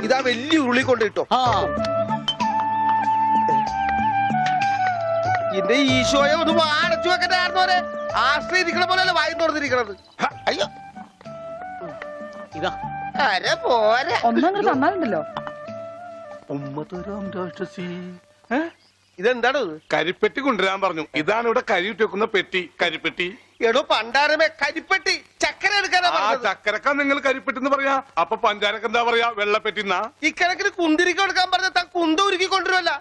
ഇതാ വലിയ ഉരുളി കൊണ്ട് കിട്ടോ. എന്റെ ഈശോയെ ഒന്ന് അടച്ചു വെക്കണ്ടായിരുന്നോരെ. ആശ്രയിരിക്കണ പോലെയല്ല വായി തുറന്നിരിക്കണത്. അയ്യോ ഇതാ അരെ പോരെ ഒന്നങ്ങ് തന്നാലുണ്ടല്ലോ. ഇതെന്താണ്? കരിപ്പെട്ടി കൊണ്ടുവരാൻ പറഞ്ഞു. ഇതാണ് ഇവിടെ കരി ഇട്ട് വെക്കുന്ന പെട്ടി, കരിപ്പെട്ടി. എടോ പണ്ടാരമേ, കരിപ്പെട്ടി ചക്കര എടുക്കാനാ പറഞ്ഞത്. ചക്കരക്ക നിങ്ങൾ കരിപ്പെട്ടി എന്ന് പറയാ, അപ്പൊ പഞ്ചാരക്ക് എന്താ പറയാ? വെള്ളപ്പെട്ടിന്നാ. ഇക്കണക്കിന് കുന്തിരിക്ക എടുക്കാൻ പറഞ്ഞ താൻ കുന്ത ഉരുക്കി കൊണ്ടുവരുമല്ല.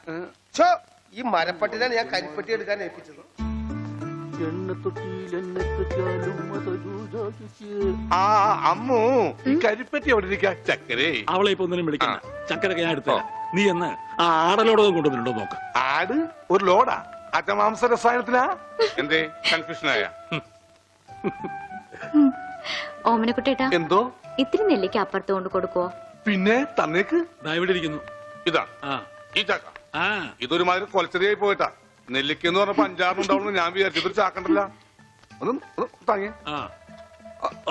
ഈ മരപ്പട്ടിനാണ് ഞാൻ കരിപ്പെട്ടി എടുക്കാൻ ഏൽപ്പിച്ചത്. ആ അമ്മു, ഈ കരിപ്പെട്ടി എവിടെ ഇരിക്കാ? ചക്കരേ, അവളെ ഇപ്പൊ ഒന്നിനും വിളിക്കണ്ട. ചക്കരൊക്കെ ഞാൻ എടുത്ത നീ എന്ന് ആ ആടലോടകം കൊണ്ടുവന്നിട്ടുണ്ടോ നോക്ക്. ആട് ഒരു ലോഡാ? അജമാംസ രസായനത്തിനാ? എന്തേ കൺഫ്യൂഷനായ? ഓമനക്കുട്ടേട്ടാ, എന്തോ ഇത്തിരി നെല്ലിക്ക് അപ്പുറത്ത് കൊണ്ട് കൊടുക്കുവോ? പിന്നെ തന്നേക്ക്. ഇവിടെ ഇരിക്കുന്നു. ഇതാ ഈ ചക്ക. ഇതൊരുമാതിരി കൊലച്ചെറിയായി പോയിട്ടാ. നെല്ലിക്കെന്ന് പറഞ്ഞപ്പോ 6 ഉണ്ടാവുന്നു ഞാൻ വിചാരിച്ചു. ഇതൊരു ചാക്കണ്ടല്ല. ഒന്ന് താങ്ങി.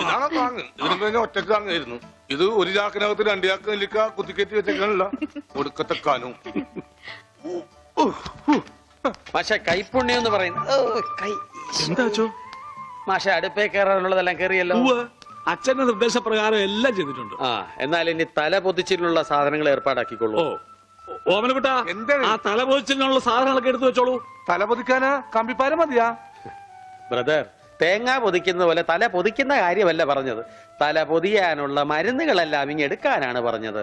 ഇതാണ് താങ്ങ്. ഇതിന് കഴിഞ്ഞാൽ ഒറ്റക്ക് താങ്ങായിരുന്നു. ഇത് ഒരു ചാക്കിനകത്ത് 2 ചാക്ക് നെല്ലിക്ക കുത്തിക്കയറ്റി വെച്ചേക്കാനല്ല. ഒടുക്കത്തെ കാനും. പക്ഷെ കൈപ്പുണ്യം എന്ന് പറയുന്നത് എന്താ മാഷെ അടുപ്പേ കയറാനുള്ളതെല്ലാം കയറിയല്ലോ. അച്ഛന്റെ നിർദ്ദേശപ്രകാരം എല്ലാം ചെയ്തിട്ടുണ്ട്. എന്നാൽ ഇനി തല പൊതിച്ചിലുള്ള സാധനങ്ങൾ ഏർപ്പാടാക്കിക്കൊള്ളൂ. ഓമനക്കുട്ട, ആ തല പൊതിച്ചിനുള്ള സാധനങ്ങളൊക്കെ എടുത്തു വെച്ചോളൂ. തല പൊതിക്കാനാ കമ്പിപ്പാരം മതിയാ? ബ്രദർ, തേങ്ങ പൊതിക്കുന്ന പോലെ തല പൊതിക്കുന്ന കാര്യമല്ല പറഞ്ഞത്. തല പൊതിയാനുള്ള മരുന്നുകളെല്ലാം ഇങ്ങെടുക്കാനാണ് പറഞ്ഞത്.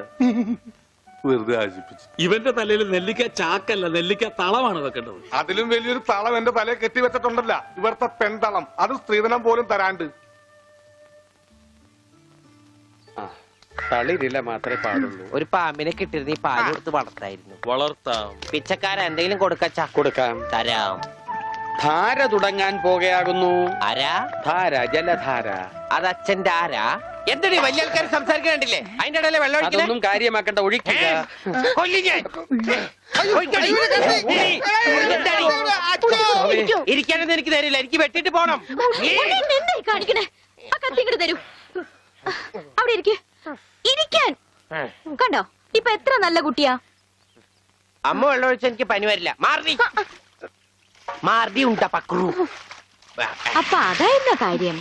വെറുതെ ആശിപ്പിച്ചു. ഇവന്റെ തലയിൽ നെല്ലിക്ക ചാക്കല്ല, നെല്ലിക്ക തളമാണ് വെക്കേണ്ടത്. അതിലും വലിയൊരു തളം എന്റെ തലയെ കെട്ടിവെച്ചിട്ടുണ്ടല്ല. ഇവിടുത്തെ പെൺതളം. അത് സ്ത്രീധനം പോലും തരാണ്ട്. തളിരില മാത്രമേ പാടുള്ളൂ. ഒരു പാമ്പിനെ കിട്ടിയിരുന്ന ഈ പാല് കൊടുത്ത് വളർത്തായിരുന്നു. വളർത്താം. പിച്ചക്കാര എന്തെങ്കിലും കൊടുക്കച്ചാ? കൊടുക്കാം. തരാം. ധാര തുടങ്ങാൻ പോകുകയാകുന്നു. ആരാ? ധാര, ജലധാര. അത് അച്ഛന്റെ ആരാ? എന്തൊരു വലിയ ആൾക്കാർ സംസാരിക്കണ്ടില്ലേ? അതിന്റെ ഇടയിലെ വെള്ളം അതൊന്നും കാര്യമാക്കണ്ട, ഒഴിക്കുക. ഇരിക്കാനൊന്നും എനിക്ക് തരില്ല. എനിക്ക് വെട്ടിട്ട് പോണം. കാണിക്കണേ, ആ കത്തിങ്ങട് തരൂ. അവിടെ ഇരിക്കാൻ കണ്ടോ? ഇപ്പൊ എത്ര നല്ല കുട്ടിയാ. അമ്മ വെള്ളം ഒഴിച്ച എനിക്ക് പനി വരില്ല. മാർദി മാർദി ഉണ്ടാ പക്രു. അപ്പൊ അതായിരുന്ന കാര്യം.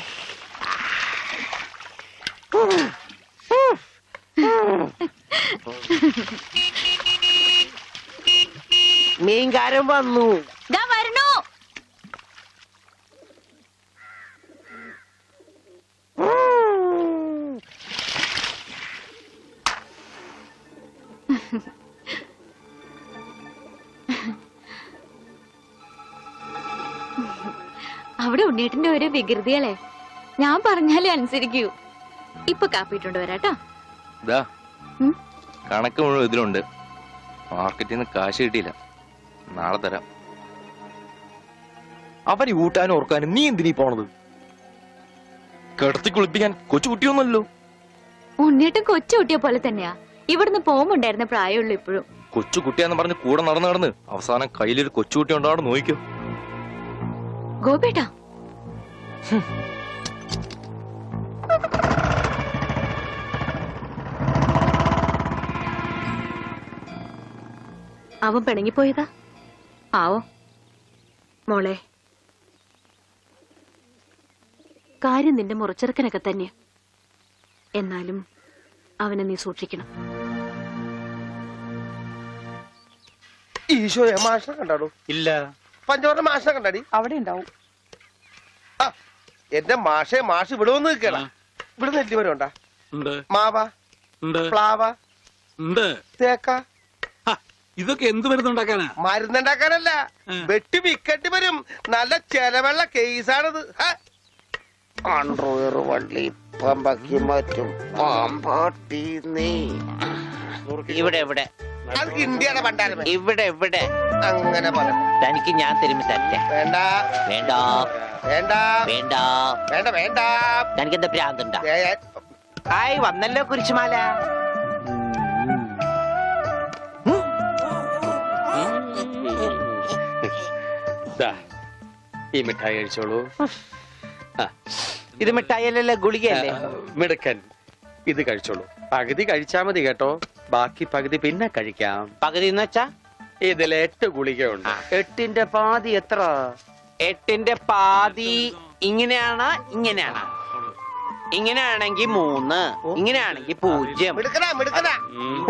മീൻകാരൻ വന്നു. വരണോ? അവിടെ ഉണ്ണീട്ടിന്റെ ഒരു വികൃതികളെ ഞാൻ പറഞ്ഞാലേ അനുസരിക്കൂ. ഇപ്പൊ കാപ്പിട്ടുണ്ട് വരാട്ടോ. കണക്ക് മുഴുവൻ ഇതിലുണ്ട്. മാർക്കറ്റിൽ നിന്ന് കാശ് കിട്ടിയില്ല. നാളെ തരാം. അവന് ഊട്ടാനും ഓർക്കാനും നീ എന്തിനീ പോണത്? കിടത്തി കുളിപ്പിക്കാൻ കൊച്ചു കുട്ടിയൊന്നുമല്ലോ. ഉണ്ണീട്ടും കൊച്ചു കുട്ടിയെ പോലെ തന്നെയാ. ഇവിടുന്ന് പോകുമ്പോണ്ടായിരുന്ന പ്രായമുള്ളൂ ഇപ്പോഴും. കൊച്ചു കുട്ടിയാന്ന് പറഞ്ഞ് കൂടെ നടന്ന് അവസാനം കയ്യിലൊരു കൊച്ചുകുട്ടി ഉണ്ടോ അവിടെ നോക്കിയോ. ഗോപേട്ടാ, അവൻ പിണങ്ങിപ്പോയതാ. ആവോ മോളെ, കാര്യം നിന്റെ മുറച്ചെറുക്കനൊക്കെ തന്നെ. എന്നാലും അവനെ നീ സൂക്ഷിക്കണം. ഈശോയെ, മാഷിനെ കണ്ടാടോ? ഇല്ല. പഞ്ചവർണ്ണ മാഷിനെ കണ്ടാടി? അവിടെ ഉണ്ടാവും. എന്റെ മാഷെ, മാഷ് ഇവിടെ വന്ന് നിൽക്കണ. ഇവിടെ നെല്ലി വരെ ഉണ്ടാ? മാവ, പ്ലാവ, തേക്ക. ഇതൊക്കെ എന്ത് മരുന്നുണ്ടാക്കാനാ? മരുന്നുണ്ടാക്കാനല്ല, വെട്ടി വിക്കട്ടി വരും. നല്ല ചെലവുള്ള കേസാണിത്. അണ്ടർവെയർ വള്ളി പമ്പക്കി മറ്റും പാമ്പാട്ടി നീ. ഇവിടെ ഇവിടെ അത് ഇന്ത്യയുടെ പണ്ടാരം. ഇവിടെ ഇവിടെ അങ്ങനെ പറയാം. തനിക്ക് ഞാൻ തരുമ്പോ തരട്ടെ. വേണ്ട വേണ്ട വേണ്ട വേണ്ട വേണ്ട വേണ്ട. തനിക്ക് എന്താ ഭ്രാന്തുണ്ടാ? ഹായ്, വന്നല്ലോ കുരിശുമാല. ഈ മിഠായി കഴിച്ചോളൂ. ഇത് മിഠായിയല്ലല്ലോ, ഗുളികയല്ലേ? മിടുക്കൻ. ഇത് കഴിച്ചോളൂ. പകുതി കഴിച്ചാ മതി കേട്ടോ. ബാക്കി പകുതി പിന്നെ കഴിക്കാം. പകുതി എന്ന് വെച്ചാ ഇതിൽ 8 ഗുളികയുണ്ട്. 8ന്റെ പാതി എത്ര? 8ന്റെ പാതി ഇങ്ങനെയാണ്, ഇങ്ങനെയാണ്. ഇങ്ങനെയാണെങ്കി 3, ഇങ്ങനെയാണെങ്കി 0. മിടുക്കനാ മിടുക്കനാ.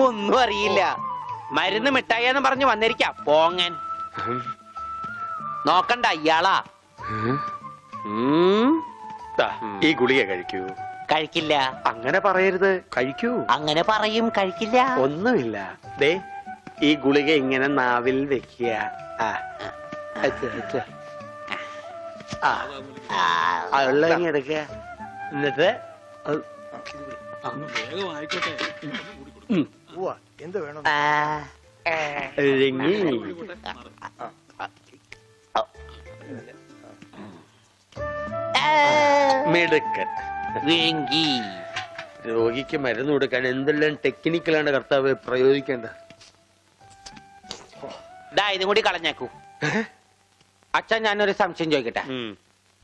ഒന്നും അറിയില്ല. മരുന്ന് മിഠായിന്ന് പറഞ്ഞു വന്നിരിക്കാം പോങ്ങൻ. നോക്കണ്ട ഇയാളാ. ദാ, ഈ ഗുളിക കഴിക്കൂ. കഴിക്കില്ല. അങ്ങനെ പറയരുത്, കഴിക്കൂ. അങ്ങനെ പറയും, കഴിക്കില്ല. ഒന്നുമില്ല. ദേ, ഈ ഗുളിക ഇങ്ങനെ നാവിൽ വെക്കുക. ഉള്ളങ്ങി എടുക്കുക. എന്നിട്ട് വേഗം ആയിക്കോട്ടെ. എന്ത് വേണം? ഇഴങ്ങി. മിടുക്കൻ. വേങ്കി. രോഗിക്ക് മരുന്ന് കൊടുക്കാൻ എന്തെല്ലാം ടെക്നിക്കലാണ് കർത്താവ് പ്രയോഗിക്കേണ്ടത്. ഇതും കൂടി കളഞ്ഞേക്കൂ. അച്ഛൻ ഞാനൊരു സംശയം ചോദിക്കട്ടെ.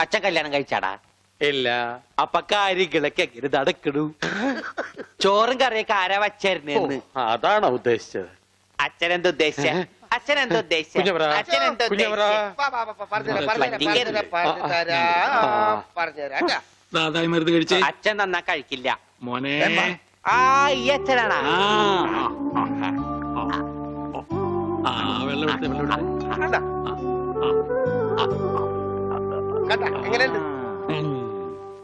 അച്ഛൻ കല്യാണം കഴിച്ചാടാ? ഇല്ല. അപ്പൊ കാര്യങ്ങളൊക്കെ എങ്ങനെ നടക്കണു? ചോറും കറിയൊക്കെ ആരാ വച്ചായിരുന്നെന്ന്? അതാണോ ഉദ്ദേശിച്ചത്? അച്ഛനെന്താ ഉദ്ദേശിച്ച? അച്ഛനെന്താ ഉദ്ദേശിച്ച? കുഞ്ഞവരാ, അച്ഛനെന്താ കുഞ്ഞവരാ. പറഞ്ഞുതരാം. ദാതായി മരുന്ന് കഴിച്ചേ. അച്ഛൻ നന്നാ കഴിക്കില്ല മോനെ. ആ ഈ അച്ഛനാണാ? വെള്ളം എടുത്തേ, വെള്ളം എടുത്തേ. എങ്ങനെയുണ്ട്?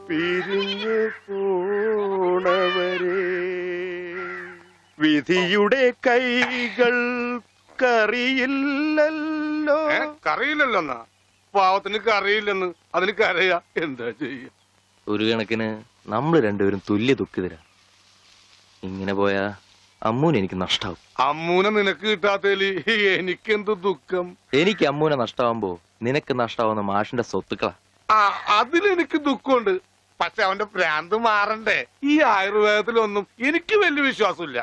പിരിഞ്ഞു പോണവരെ വിധിയുടെ കൈകൾ കറിയില്ലല്ലോ. കറിയില്ലല്ലോ എന്നാ പാവത്തിന് കറിയില്ലെന്ന് അതിന് കരയാ. എന്താ ചെയ്യ? ഒരു കണക്കിന് നമ്മൾ രണ്ടുപേരും തുല്യ ദുഃഖിതരാ. ഇങ്ങനെ പോയാ അമ്മൂന് എനിക്ക് നഷ്ടാവും. അമ്മൂനെ നിനക്ക് കിട്ടാത്തേലി എനിക്കെന്ത് ദുഃഖം. എനിക്ക് അമ്മൂനെ നഷ്ടാവുമ്പോ നിനക്ക് നഷ്ടാവുന്ന മാഷിന്റെ സ്വത്തുക്കളാ. ആ അതിലെനിക്ക് ദുഃഖമുണ്ട്. പക്ഷെ അവന്റെ ഭ്രാന്ത് മാറണ്ടേ? ഈ ആയുർവേദത്തിലൊന്നും എനിക്ക് വലിയ വിശ്വാസമില്ല.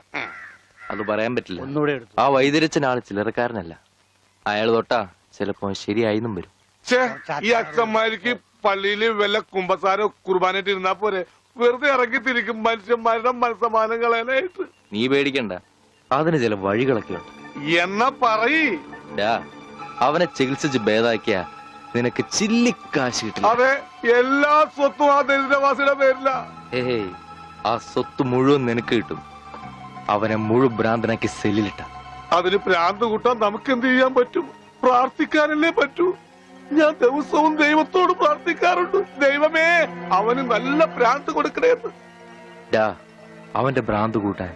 അത് പറയാൻ പറ്റില്ല. ആ വൈദ്യരച്ചൻ ആള് ചില്ലറക്കാരനല്ല. അയാൾ തൊട്ടാ ചിലപ്പോ ശരിയായിന്നും വരും. ഈ അച്ഛന്മാർക്ക് പള്ളിയില് വല്ല കുമ്പസാരോ കുർബാനായിട്ട് ഇരുന്നാ പോരെ? വെറുതെ ഇറങ്ങി തിരിക്കും മനുഷ്യന്മാരുടെ മനസ്സമാനം കളയാനായിട്ട്. നീ പേടിക്കണ്ട, അതിന് ചില വഴികളൊക്കെ ഉണ്ട്. എന്നാ പറയ്. അവനെ ചികിത്സിച്ച് ഭേദാക്കിയ നിനക്ക് ചില്ലിക്കാശ് കിട്ടില്ല. അതെ, എല്ലാ സ്വത്തും ആ ദരിദ്രവാസിയുടെ പേരില. ഏയ്, ആ സ്വത്ത് മുഴുവൻ നിനക്ക് കിട്ടും. അവനെ മുഴുവൻ ഭ്രാന്തനാക്കി സെല്ലിലിട്ട. അതിന് ഭ്രാന്ത് കൂട്ടാൻ നമുക്ക് എന്ത് ചെയ്യാൻ പറ്റും? പ്രാർത്ഥിക്കാനല്ലേ പറ്റൂ. ഞാൻ ദിവസവും ദൈവത്തോട് പ്രാർത്ഥിക്കാറുണ്ട്, ദൈവമേ അവന് നല്ല ഭ്രാന്ത് കൊടുക്കണേന്ന്. അവന്റെ ഭ്രാന്ത് കൂട്ടാൻ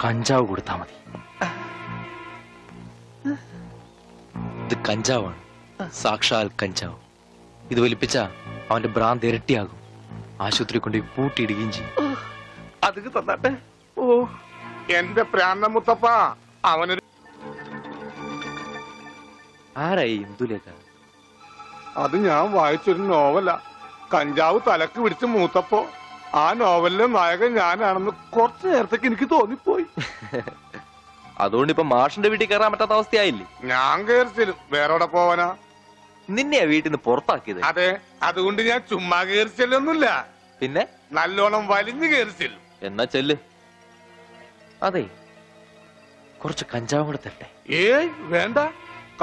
കഞ്ചാവ് കൊടുത്താ മതി. ഇത് കഞ്ചാവാണ്, സാക്ഷാൽ കഞ്ചാവ്. ഇത് വലിപ്പിച്ച അവന്റെ ഭ്രാന്ത് ഇരട്ടിയാകും. ആശുപത്രി കൊണ്ട് പൂട്ടിയിടുകയും ചെയ്യും. അതിന് തന്നാട്ടെ. ഓ എന്റെ പ്രാന്ത മുത്തപ്പ, അവനൊരു ആരായി ഇന്ദുലേഖ? അത് ഞാൻ വായിച്ചൊരു നോവലാ. കഞ്ചാവ് തലക്ക് പിടിച്ച് മൂത്തപ്പോ ആ നോവലിലെ നായകൻ ഞാനാണെന്ന് കുറച്ചു നേരത്തേക്ക് എനിക്ക് തോന്നിപ്പോയി. അതുകൊണ്ട് ഇപ്പൊ മാഷിന്റെ വീട്ടിൽ കയറാൻ പറ്റാത്ത അവസ്ഥയായില്ലേ? ഞാൻ കയറിച്ചിലും വേറെ പോവാനാ? നിന്നെയാ വീട്ടിൽ നിന്ന് പുറത്താക്കിയത്. അതെ, അതുകൊണ്ട് ഞാൻ ചുമ്മാ കയറിച്ചല്ലൊന്നുമില്ല, പിന്നെ നല്ലോണം വലിഞ്ഞു കയറിച്ചില്ലും. എന്നാ ചെല്ല്. അതെ, കുറച്ച് കഞ്ചാവും കൂടെ തരട്ടെ. ഏയ് വേണ്ട,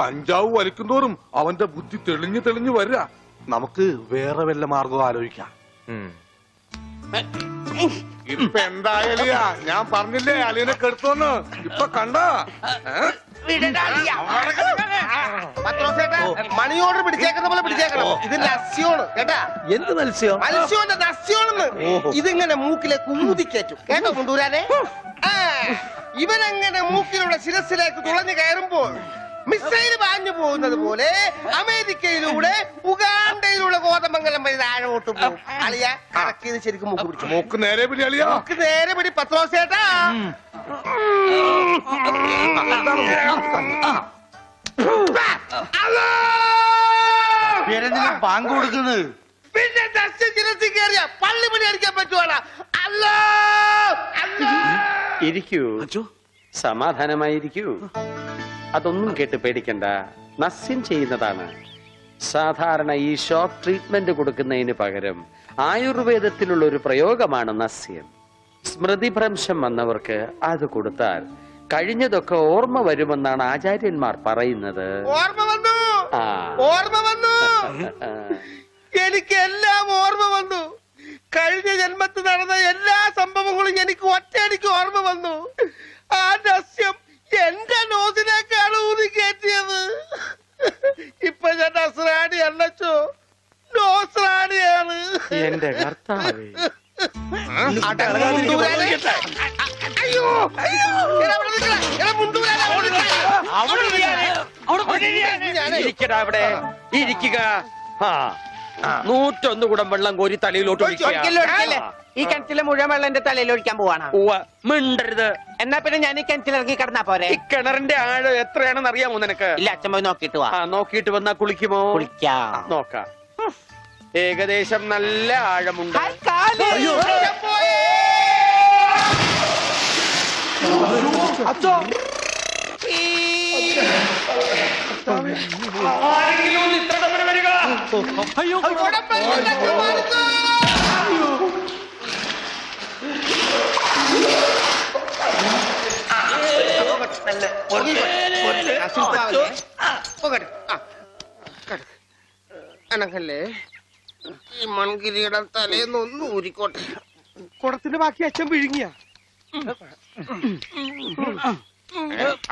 കഞ്ചാവ് വലിക്കുന്നോറും അവന്റെ ബുദ്ധി തെളിഞ്ഞു തെളിഞ്ഞു വരിക. നമുക്ക് വേറെ വല്ല മാർഗം ആലോചിക്കാം. ഇപ്പൊ എന്തായാലും ഞാൻ പറഞ്ഞില്ലേ അളിയനെ കെടുത്തോന്ന്. ഇപ്പൊ കണ്ട മണി ഓർഡർ പിടിച്ചേക്കുന്ന പോലെ പിടിച്ചേക്കണം. ഇത് നസ്യോണ് കേട്ടാ. എന്ത് മത്സ്യം? മത്സ്യോന്റെ നസ്യോണെന്ന്. ഇതിങ്ങനെ മൂക്കിലേക്ക് ഊതിക്കേറ്റും കേട്ടോ കൊണ്ടുവരാനേ. ഇവനങ്ങനെ മൂക്കിലൂടെ ശിരസിലേക്ക് തുളഞ്ഞു കയറുമ്പോൾ മിസൈൽ പാഞ്ഞു പോകുന്നത് പോലെ അമേരിക്കയിലൂടെ ഉഗാണ്ടയിലൂടെ കോതമംഗലം വഴി താഴോട്ട് പോകും. അളിയ കറക്കിയത് ശരിക്കും മൂക്ക് പിടിച്ചു. മൂക്ക് നേരെ പിടി അളിയ, മൂക്ക് നേരെ പിടി പത്രോസേട്ടാ. ബാങ്ക് കൊടുക്കുന്നത് പിന്നെ ശിരസിൽ കയറിയ പള്ളി പണി അടിക്കാൻ പറ്റുവാടാ. അല്ലോ ഇരിക്കൂ, സമാധാനമായിരിക്കൂ. അതൊന്നും കേട്ട് പേടിക്കണ്ട, നസ്യം ചെയ്യുന്നതാണ്. സാധാരണ ഈ ഷോക്ക് ട്രീറ്റ്മെന്റ് കൊടുക്കുന്നതിന് പകരം ആയുർവേദത്തിലുള്ള ഒരു പ്രയോഗമാണ് നസ്യം. സ്മൃതിഭ്രംശം വന്നവർക്ക് അത് കൊടുത്താൽ കഴിഞ്ഞതൊക്കെ ഓർമ്മ വരുമെന്നാണ് ആചാര്യന്മാർ പറയുന്നത്. ഓർമ്മ വന്നു, ആ. ഓർമ്മ വന്നു. എനിക്ക് എല്ലാം ഓർമ്മ വന്നു. കഴിഞ്ഞ ജന്മത്തിൽ നടന്ന എല്ലാ സംഭവങ്ങളും എനിക്ക് ഒറ്റയടിക്ക് ഓർമ്മ വന്നു. ആ രഹസ്യം എന്റെ നോസിനേക്കാണ് ഊതി കയറ്റിയത്. ഇപ്പൊ ഞാൻ നസ്രാണി അല്ലച്ചോ, നോസ്രാണിയാണ്. എന്റെ കർത്താവേ. അയ്യോ, എടാ, അവിടെ നിൽക്കടാ. എടാ, മുണ്ടൂരാനെ, അവിടെ നിൽക്കടാ. ഇരിക്കടാ അവിടെ, ഇരിക്കുക. ആ 101 കുടം വെള്ളം കോരി തലയിലോട്ട് ഒരിക്കലും ഒഴിക്കല്ലേ. ഈ കിണറ്റിലെ മുഴുവൻ വെള്ളം എന്റെ തലയിൽ ഒഴിക്കാൻ പോവാണ്. മിണ്ടരുത്. എന്നാ പിന്നെ ഞാൻ ഈ കിണറ്റിൽ ഇറങ്ങി കിടന്നാ പോരെ? ഈ കിണറിന്റെ ആഴം എത്രയാണെന്ന് അറിയാമോ നിനക്ക്? ഇല്ല, അച്ഛൻ പോയി നോക്കിട്ട് വാ. നോക്കിയിട്ട് വന്നാ കുളിക്കുമോ? കുളിക്കാം. നോക്കാം. ഏകദേശം നല്ല ആഴമുണ്ട്. ഹായ്, കാല്. ഞാൻ പോയേ. അനക്കല്ലേ ഈ മൺകിരിയുടെ തലേന്നൊന്ന് ഊരിക്കോട്ടെ. കുടത്തിന്റെ ബാക്കി അച്ഛൻ വിഴുങ്ങിയ.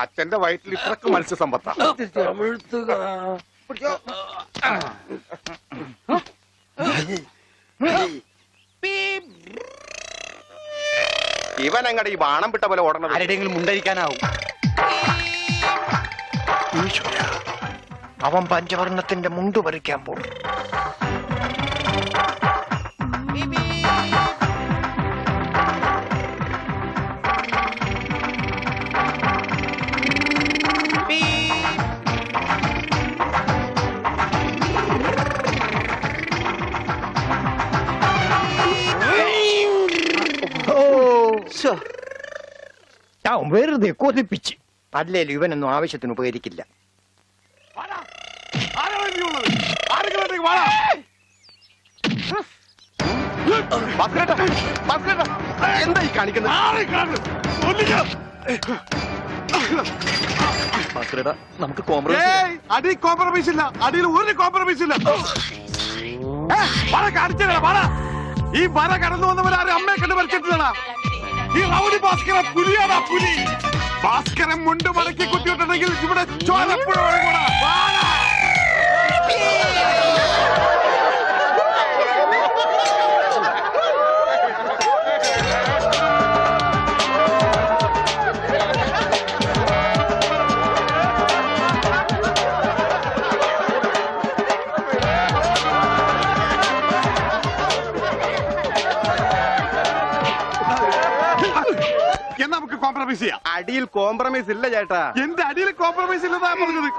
അച്ഛന്റെ വയറ്റിൽ ഇത്രക്ക് മത്സ്യസമ്പത്താ. ഇവൻ അങ്ങടെ ഈ ബാണം വിട്ട പോലെ ഓടണത് ആരുടെയെങ്കിലും മുണ്ടരിക്കാനാവും. അവൻ പഞ്ചവർണ്ണത്തിന്റെ മുണ്ടു പറിക്കാൻ പോകും. വെറുതെ കൊതിപ്പിച്ച് അല്ലേലും ഇവനൊന്നും ആവശ്യത്തിന് ഉപകരിക്കില്ല. എന്താ ഈ കാണിക്കുന്നത്? നമുക്ക് അടി കോംപ്രമൈസ് ഇല്ല, അടിയിൽ ഒരു കോംപ്രമൈസ് ഇല്ല. ഈ വര കടന്നു വന്നവരാരും അമ്മയെ കണ്ട് മരിച്ചിട്ടില്ലടാ. ഈ റൗഡി ഭാസ്കര പുലിയാടാ, പുലി. ഭാസ്കരൻ മുണ്ട് മടക്കി കുത്തിയിട്ടുണ്ടെങ്കിൽ ഇവിടെ ചോരപ്പുഴ ഒഴുകൂടാ. നമുക്ക് കോംപ്രമൈസ് ചെയ്യാം. അടിയിൽ കോംപ്രമൈസ് ഇല്ല ചേട്ടാ. എന്റെ അടിയിൽ കോംപ്രമൈസ് ഇല്ലെന്നാ പറഞ്ഞത്.